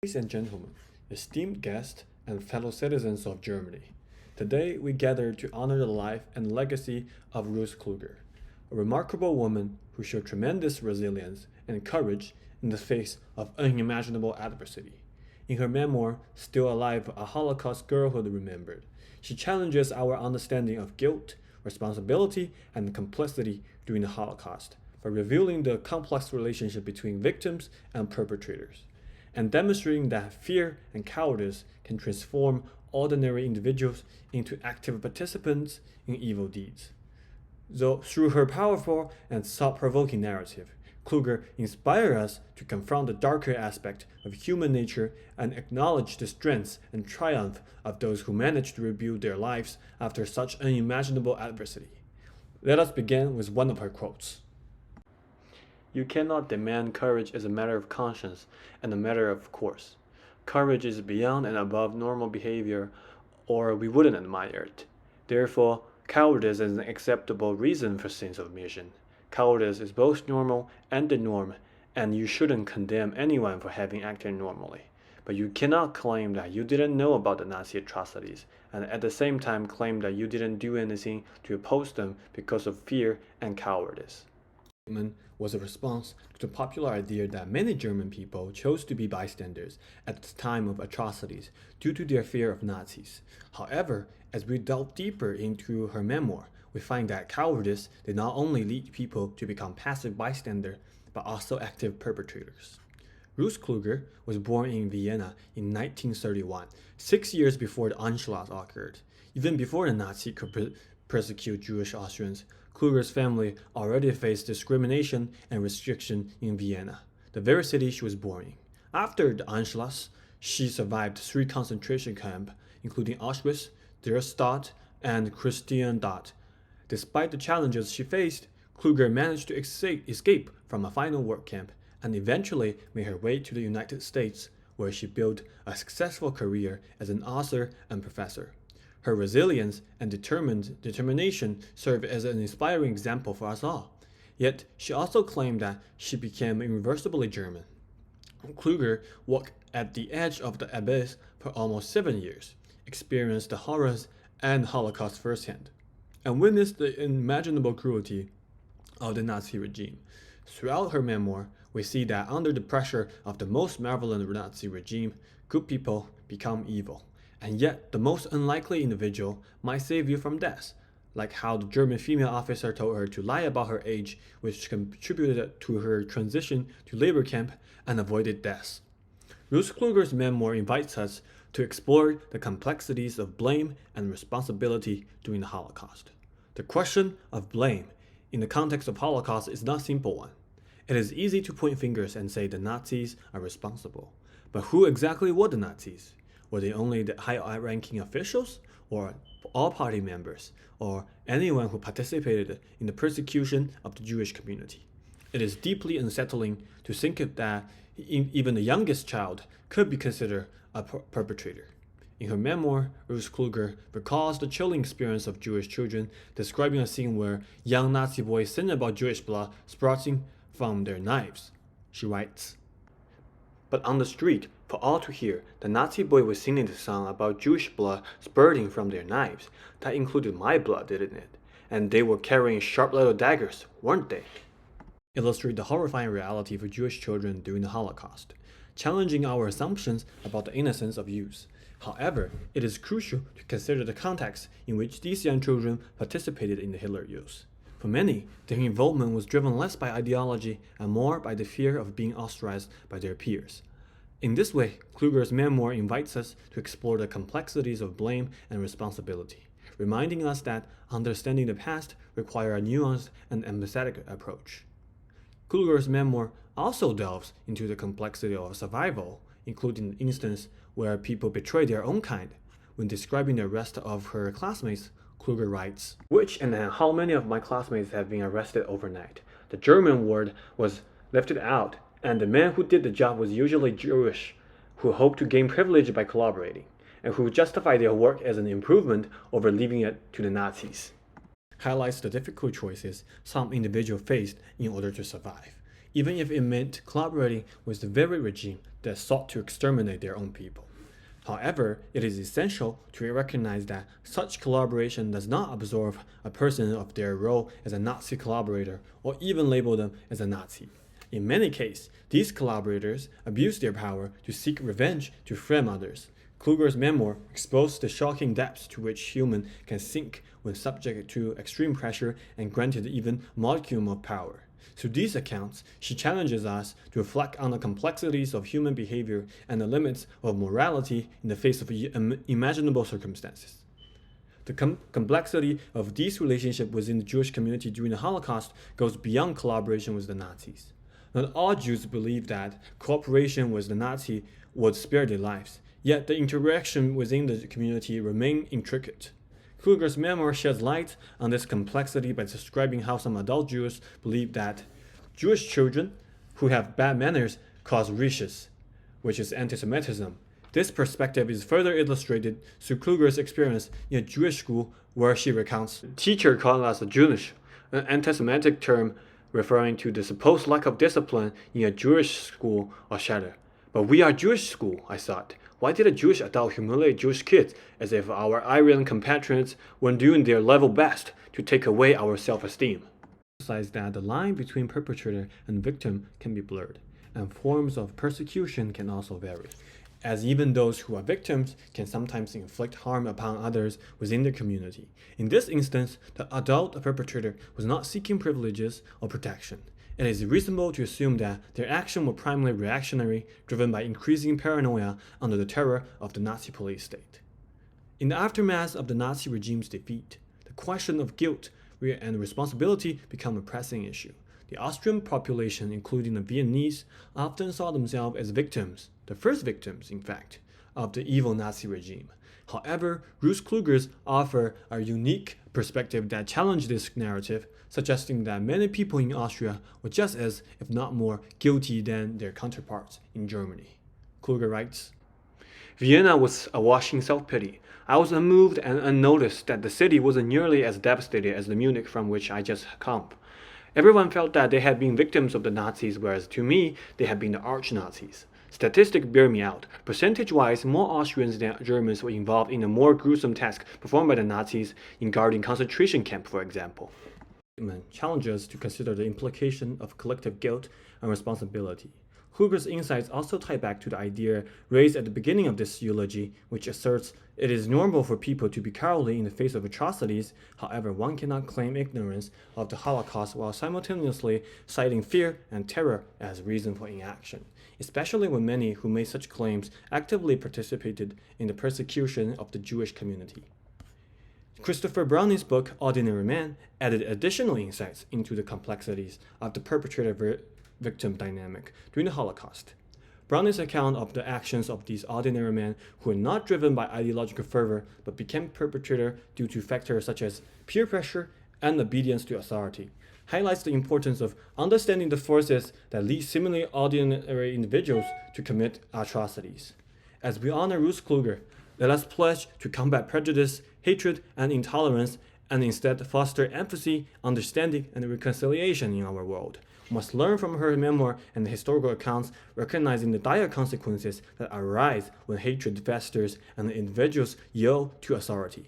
Ladies and gentlemen, esteemed guests and fellow citizens of Germany, today we gather to honor the life and legacy of Ruth Kluger, a remarkable woman who showed tremendous resilience and courage in the face of unimaginable adversity. In her memoir, Still Alive, A Holocaust Girlhood Remembered, she challenges our understanding of guilt, responsibility, and complicity during the Holocaust by revealing the complex relationship between victims and perpetrators, and demonstrating that fear and cowardice can transform ordinary individuals into active participants in evil deeds. Though through her powerful and thought-provoking narrative, Kluger inspires us to confront the darker aspect of human nature and acknowledge the strengths and triumph of those who managed to rebuild their lives after such unimaginable adversity. Let us begin with one of her quotes. "You cannot demand courage as a matter of conscience and a matter of course. Courage is beyond and above normal behavior, or we wouldn't admire it. Therefore, cowardice is an acceptable reason for sins of omission. Cowardice is both normal and the norm, and you shouldn't condemn anyone for having acted normally. But you cannot claim that you didn't know about the Nazi atrocities, and at the same time claim that you didn't do anything to oppose them because of fear and cowardice." Was a response to the popular idea that many German people chose to be bystanders at the time of atrocities due to their fear of Nazis. However, as we delve deeper into her memoir, we find that cowardice did not only lead people to become passive bystanders, but also active perpetrators. Ruth Kluger was born in Vienna in 1931, 6 years before the Anschluss occurred. Even before the Nazis could persecute Jewish Austrians, Kluger's family already faced discrimination and restriction in Vienna, the very city she was born in. After the Anschluss, she survived 3 concentration camps, including Auschwitz, Dürrstadt, and Christianstadt. Despite the challenges she faced, Kluger managed to escape from a final work camp and eventually made her way to the United States, where she built a successful career as an author and professor. Her resilience and determination serve as an inspiring example for us all. Yet, she also claimed that she became irreversibly German. Kluger walked at the edge of the abyss for almost 7 years, experienced the horrors and Holocaust firsthand, and witnessed the unimaginable cruelty of the Nazi regime. Throughout her memoir, we see that under the pressure of the most malevolent Nazi regime, good people become evil. And yet, the most unlikely individual might save you from death, like how the German female officer told her to lie about her age, which contributed to her transition to labor camp and avoided death. Ruth Kluger's memoir invites us to explore the complexities of blame and responsibility during the Holocaust. The question of blame in the context of Holocaust is not a simple one. It is easy to point fingers and say the Nazis are responsible. But who exactly were the Nazis? Were they only the high-ranking officials, or all party members, or anyone who participated in the persecution of the Jewish community? It is deeply unsettling to think that even the youngest child could be considered a perpetrator. In her memoir, Ruth Kluger recalls the chilling experience of Jewish children, describing a scene where young Nazi boys sing about Jewish blood sprouting from their knives. She writes, "But on the street, for all to hear, the Nazi boy was singing the song about Jewish blood spurting from their knives. That included my blood, didn't it? And they were carrying sharp little daggers, weren't they?" Illustrate the horrifying reality for Jewish children during the Holocaust, challenging our assumptions about the innocence of youth. However, it is crucial to consider the context in which these young children participated in the Hitler Youth. For many, their involvement was driven less by ideology and more by the fear of being ostracized by their peers. In this way, Kluger's memoir invites us to explore the complexities of blame and responsibility, reminding us that understanding the past requires a nuanced and empathetic approach. Kluger's memoir also delves into the complexity of survival, including the instance where people betray their own kind. When describing the arrest of her classmates, Kluger writes, "Which and how many of my classmates have been arrested overnight? The German word was lifted out, and the man who did the job was usually Jewish, who hoped to gain privilege by collaborating, and who justified their work as an improvement over leaving it to the Nazis." Highlights the difficult choices some individuals faced in order to survive. even if it meant collaborating with the very regime that sought to exterminate their own people. However, it is essential to recognize that such collaboration does not absolve a person of their role as a Nazi collaborator or even label them as a Nazi. In many cases, these collaborators abuse their power to seek revenge to frame others. Kluger's memoir exposed the shocking depths to which humans can sink when subject to extreme pressure and granted even a modicum of power. Through these accounts, she challenges us to reflect on the complexities of human behavior and the limits of morality in the face of unimaginable circumstances. The complexity of these relationships within the Jewish community during the Holocaust goes beyond collaboration with the Nazis. Not all Jews believe that cooperation with the Nazi would spare their lives, yet the interaction within the community remains intricate. Kluger's memoir sheds light on this complexity by describing how some adult Jews believe that Jewish children who have bad manners cause rishis, which is anti-Semitism. This perspective is further illustrated through Kluger's experience in a Jewish school where she recounts, "The teacher called us Jewish, an anti-Semitic term referring to the supposed lack of discipline in a Jewish school or shelter. But we are Jewish school, I thought. Why did a Jewish adult humiliate Jewish kids as if our Aryan compatriots were doing their level best to take away our self-esteem?" Emphasize that the line between perpetrator and victim can be blurred, and forms of persecution can also vary, as even those who are victims can sometimes inflict harm upon others within the community. In this instance, the adult perpetrator was not seeking privileges or protection. It is reasonable to assume that their action were primarily reactionary, driven by increasing paranoia under the terror of the Nazi police state. In the aftermath of the Nazi regime's defeat, the question of guilt and responsibility became a pressing issue. The Austrian population, including the Viennese, often saw themselves as victims, the first victims, in fact, of the evil Nazi regime. However, Ruth Kluger's offer a unique perspective that challenged this narrative, suggesting that many people in Austria were just as, if not more, guilty than their counterparts in Germany. Kluger writes, "Vienna was awash in self-pity. I was unmoved and unnoticed that the city wasn't nearly as devastated as the Munich from which I just come. Everyone felt that they had been victims of the Nazis, whereas to me, they had been the arch-Nazis. Statistics bear me out. Percentage-wise, more Austrians than Germans were involved in a more gruesome task performed by the Nazis in guarding concentration camps, for example." Challenges to consider the implication of collective guilt and responsibility. Kluger's insights also tie back to the idea raised at the beginning of this eulogy, which asserts it is normal for people to be cowardly in the face of atrocities. However, one cannot claim ignorance of the Holocaust while simultaneously citing fear and terror as reason for inaction, especially when many who made such claims actively participated in the persecution of the Jewish community. Christopher Browning's book, Ordinary Man, added additional insights into the complexities of the perpetrator-victim dynamic during the Holocaust. Browning's account of the actions of these ordinary men who were not driven by ideological fervor but became perpetrator due to factors such as peer pressure and obedience to authority highlights the importance of understanding the forces that lead seemingly ordinary individuals to commit atrocities. As we honor Ruth Kluger, let us pledge to combat prejudice, hatred, and intolerance, and instead foster empathy, understanding, and reconciliation in our world. We must learn from her memoir and the historical accounts, recognizing the dire consequences that arise when hatred festers and the individuals yield to authority.